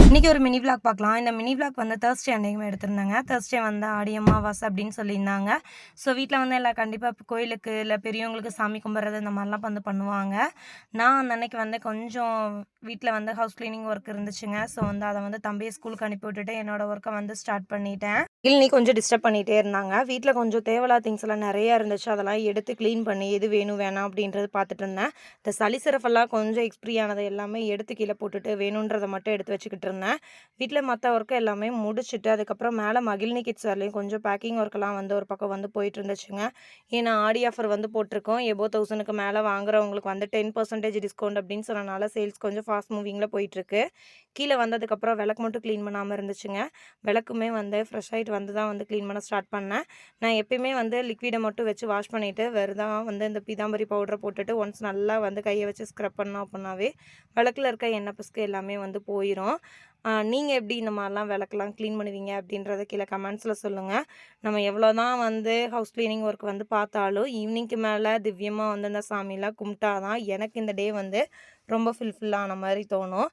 இன்றைக்கி ஒரு mini vlog பார்க்கலாம். இந்த மினி விளாக் வந்து தேர்ஸ்டே அன்றைக்குமே எடுத்திருந்தாங்க. தேர்ஸ்டே வந்து ஆடி அமாவாசை அப்படின்னு சொல்லியிருந்தாங்க. ஸோ வீட்டில் வந்து எல்லாம் கண்டிப்பாக இப்போ கோயிலுக்கு இல்லை பெரியவங்களுக்கு சாமி கும்பிட்றது இந்த மாதிரிலாம் வந்து பண்ணுவாங்க. நான் அந்த அன்னைக்கு வந்து கொஞ்சம் வீட்டில் வந்து ஹவுஸ் க்ளீனிங் ஒர்க் இருந்துச்சுங்க. ஸோ வந்து அதை வந்து தம்பியை ஸ்கூலுக்கு அனுப்பி விட்டுட்டு என்னோடய ஒர்க்கை வந்து ஸ்டார்ட் பண்ணிட்டேன். இன்னைக்கு கொஞ்சம் டிஸ்டர்ப் பண்ணிகிட்டே இருந்தாங்க. வீட்டில் கொஞ்சம் தேவையில்லாத திங்ஸ் எல்லாம் நிறையா இருந்துச்சு. அதெல்லாம் எடுத்து க்ளீன் பண்ணி எது வேணும் வேணாம் அப்படின்றது பார்த்துட்டு இருந்தேன். இந்த சளி சிரஃபெல்லாம் கொஞ்சம் எக்ஸ்பிரி ஆனது எல்லாமே எடுத்து கீழே போட்டுட்டு வேணுன்றதை மட்டும் எடுத்து வச்சுக்கிட்டு இருந்தேன். வீட்டில் மற்ற ஒர்க்கு எல்லாமே முடிச்சுட்டு அதுக்கப்புறம் மேலே மகிழினி கிட்ஸ் வரலையும் கொஞ்சம் பேக்கிங் ஒர்க்கெல்லாம் வந்து ஒரு பக்கம் வந்து போயிட்டு இருந்துச்சுங்க. ஏன்னா ஆடி ஆஃபர் வந்து போட்டிருக்கோம். எபோ 1000க்கு மேலே வாங்குறவங்களுக்கு வந்து 10% டிஸ்கவுண்ட் அப்படின்னு சொன்னனால சேல்ஸ் கொஞ்சம் ஃபாஸ்ட் மூவிங்கில் போயிட்டுருக்கு. கீழே வந்ததுக்கப்புறம் விளக்கு மட்டும் க்ளீன் பண்ணாமல் இருந்துச்சுங்க. விளக்குமே வந்து ஃப்ரெஷ் ஆகிட்டு வந்து தான் வந்து க்ளீன் பண்ண ஸ்டார்ட் பண்ணேன். நான் எப்பயுமே வந்து லிக்விடை மட்டும் வச்சு வாஷ் பண்ணிவிட்டு வெறுதான் வந்து இந்த பீதாம்பரி பவுடரை போட்டுட்டு ஒன்ஸ் நல்லா வந்து கையை வச்சு ஸ்க்ரப் பண்ணோம் அப்படின்னாவே விளக்கில் இருக்க எண்ணெய் பிசுக்கு எல்லாமே வந்து போயிடும். நீங்கள் எப்படி இந்த மாதிரிலாம் விளக்கெல்லாம் க்ளீன் பண்ணுவீங்க அப்படின்றத கீழே கமெண்ட்ஸில் சொல்லுங்கள். நம்ம எவ்வளோ தான் வந்து ஹவுஸ் க்ளீனிங் ஒர்க் வந்து பார்த்தாலும் ஈவினிங்க்கு மேலே திவ்யமாக வந்து இந்த சாமிலாம் கும்பிட்டா தான் எனக்கு இந்த டே வந்து ரொம்ப ஃபுல்ஃபில்லான மாதிரி தோணும்.